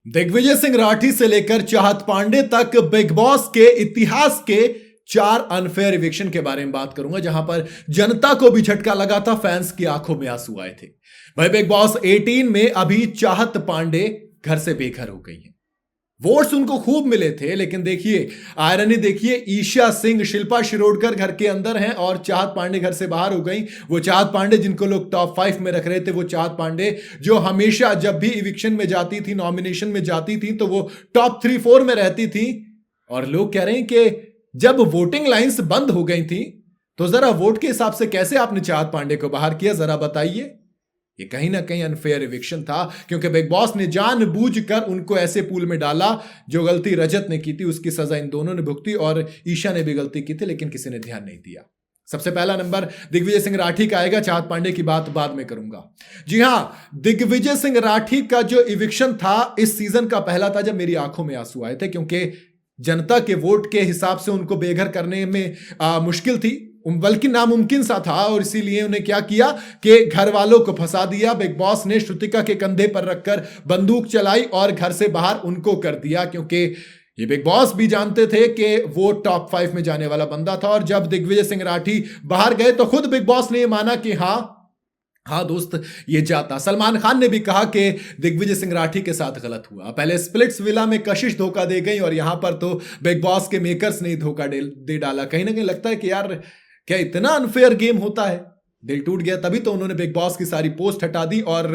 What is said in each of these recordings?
दिग्विजय सिंह राठी से लेकर चाहत पांडे तक बिग बॉस के इतिहास के 4 अनफेयर इविक्शन के बारे में बात करूंगा, जहां पर जनता को भी झटका लगा था, फैंस की आंखों में आंसू आए थे। भाई बिग बॉस 18 में अभी चाहत पांडे घर से बेघर हो गई हैं। वोट्स उनको खूब मिले थे, लेकिन देखिए आयरनी देखिए, ईशा सिंह, शिल्पा शिरोडकर घर के अंदर हैं और चाहत पांडे घर से बाहर हो गई। वो चाहत पांडे जिनको लोग टॉप 5 में रख रहे थे, वो चाहत पांडे जो हमेशा जब भी इविक्शन में जाती थी, नॉमिनेशन में जाती थी, तो वो टॉप 3-4 में रहती थी। और लोग कह रहे हैं कि जब वोटिंग लाइंस बंद हो गई थी तो जरा वोट के हिसाब से कैसे आपने चाहत पांडे को बाहर किया, जरा बताइए। ये कहीं ना कहीं अनफेयर इविक्शन था, क्योंकि बिग बॉस ने जानबूझकर उनको ऐसे पूल में डाला। जो गलती रजत ने की थी उसकी सजा इन दोनों ने भुगती, और ईशा ने भी गलती की थी, लेकिन किसी ने ध्यान नहीं दिया। सबसे पहला नंबर दिग्विजय सिंह राठी का आएगा। चाहत पांडे की बात बाद में करूंगा। जी हां, दिग्विजय सिंह राठी का जो इविक्शन था इस सीजन का पहला था जब मेरी आंखों में आंसू आए थे, क्योंकि जनता के वोट के हिसाब से उनको बेघर करने में मुश्किल थी, बल्कि नामुमकिन सा था। और इसीलिए उन्हें क्या किया कि घर वालों को फंसा दिया। बिग बॉस ने श्रुतिका के कंधे पर रखकर बंदूक चलाई और घर से बाहर उनको कर दिया, क्योंकि ये बिग बॉस भी जानते थे कि वो टॉप 5 में जाने वाला बंदा था। और जब दिग्विजय सिंह राठी बाहर गए तो खुद बिग बॉस ने ये माना कि हाँ दोस्त, ये जाता। सलमान खान ने भी कहा कि दिग्विजय सिंह राठी के साथ गलत हुआ। पहले स्प्लिट्स विला में कशिश धोखा दे गई, और यहां पर तो बिग बॉस के मेकर्स ने धोखा दे डाला। कहीं ना कहीं लगता है कि यार क्या इतना अनफेयर गेम होता है। दिल टूट गया। तभी तो उन्होंने बिग बॉस की सारी पोस्ट हटा दी और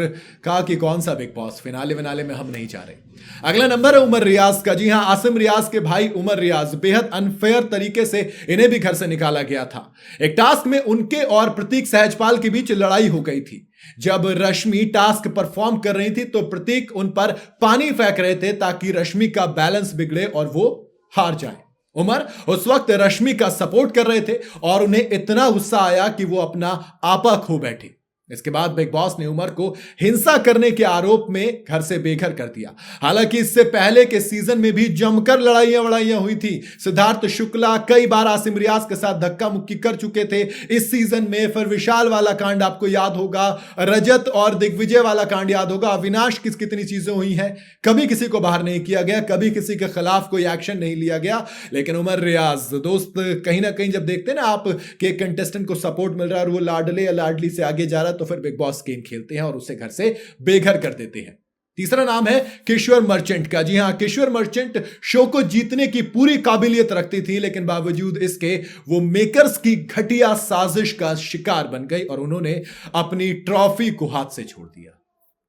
कहा कि कौन सा बिग बॉस, फिनाले में हम नहीं जा रहे। अगला नंबर है उमर रियाज का। जी हां, आसिम रियाज के भाई उमर रियाज, बेहद अनफेयर तरीके से इन्हें भी घर से निकाला गया था। एक टास्क में उनके और प्रतीक सहजपाल के बीच लड़ाई हो गई थी। जब रश्मि टास्क परफॉर्म कर रही थी तो प्रतीक उन पर पानी फेंक रहे थे ताकि रश्मि का बैलेंस बिगड़े और वो हार जाए। उमर उस वक्त रश्मि का सपोर्ट कर रहे थे और उन्हें इतना गुस्सा आया कि वो अपना आपा खो बैठे। इसके बाद बिग बॉस ने उमर को हिंसा करने के आरोप में घर से बेघर कर दिया। हालांकि इससे पहले के सीजन में भी जमकर लड़ाइयां हुई थी। सिद्धार्थ शुक्ला कई बार आसिम रियाज के साथ धक्का मुक्की कर चुके थे इस सीजन में। फिर विशाल वाला कांड आपको याद होगा, रजत और दिग्विजय वाला कांड याद होगा, अविनाश कितनी चीजें हुई हैं। कभी किसी को बाहर नहीं किया गया, कभी किसी के खिलाफ कोई एक्शन नहीं लिया गया। लेकिन उमर रियाज दोस्त, कहीं ना कहीं जब देखते हैं ना आप कि कंटेस्टेंट को सपोर्ट मिल रहा है और वो लाडले या लाडली से आगे जा रहा है, तो फिर बिग बॉस गेम खेलते हैं और उसे घर से बेघर कर देते हैं। तीसरा नाम है किशोर मर्चेंट का। जी हां, किशोर मर्चेंट शो को जीतने की पूरी काबिलियत रखती थी, लेकिन बावजूद इसके वो मेकर्स की घटिया साजिश का शिकार बन गई और उन्होंने अपनी ट्रॉफी को हाथ से छोड़ दिया,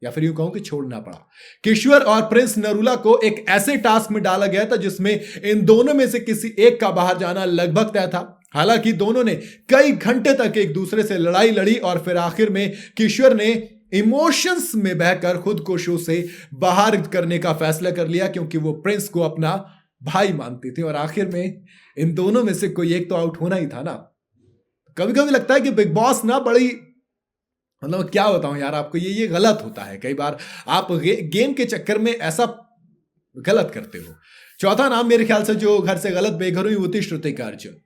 या फिर यूं कहूं कि छोड़ना पड़ा। किशोर और प्रिंस नरूला को एक ऐसे टास्क में डाला गया था जिसमें इन दोनों में से किसी एक का बाहर जाना लगभग तय था। हालांकि दोनों ने कई घंटे तक एक दूसरे से लड़ाई लड़ी और फिर आखिर में किशोर ने इमोशंस में बहकर खुद को शो से बाहर करने का फैसला कर लिया, क्योंकि वो प्रिंस को अपना भाई मानती थी। और आखिर में इन दोनों में से कोई एक तो आउट होना ही था ना। कभी कभी लगता है कि बिग बॉस ना बड़ी, मतलब क्या बताऊं यार आपको, ये गलत होता है। कई बार आप गेम के चक्कर में ऐसा गलत करते हो। चौथा नाम मेरे ख्याल से जो घर से गलत बेघर हुई वो थी श्रुतिका अर्जुन।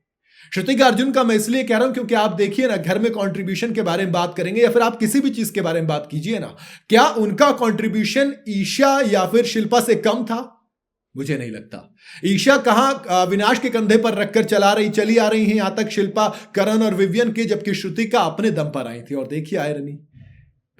श्रुतिका अर्जुन का मैं इसलिए कह रहा हूं क्योंकि आप देखिए ना, घर में कंट्रीब्यूशन के बारे में बात करेंगे या फिर आप किसी भी चीज के बारे में बात कीजिए ना, क्या उनका कंट्रीब्यूशन ईशा या फिर शिल्पा से कम था? मुझे नहीं लगता। ईशा कहां विनाश के कंधे पर रखकर चली आ रही हैं, यहां तक शिल्पा करण और विवियन के, जबकि श्रुतिका अपने दम पर आई थी। और देखिए आयरनी,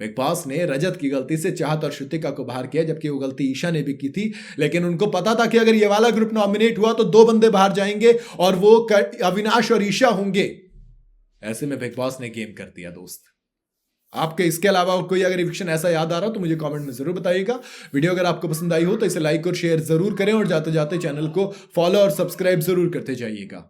बिग बॉस ने रजत की गलती से चाहत और श्रुतिका को बाहर किया, जबकि वो गलती ईशा ने भी की थी। लेकिन उनको पता था कि अगर ये वाला ग्रुप नॉमिनेट हुआ तो 2 बंदे बाहर जाएंगे और वो अविनाश और ईशा होंगे। ऐसे में बिग बॉस ने गेम कर दिया दोस्त। आपके इसके अलावा और कोई अगर इविक्शन ऐसा याद आ रहा हो तो मुझे कमेंट में जरूर बताइएगा। वीडियो अगर आपको पसंद आई हो तो इसे लाइक और शेयर जरूर करें, और जाते जाते चैनल को फॉलो और सब्सक्राइब जरूर करते जाइएगा।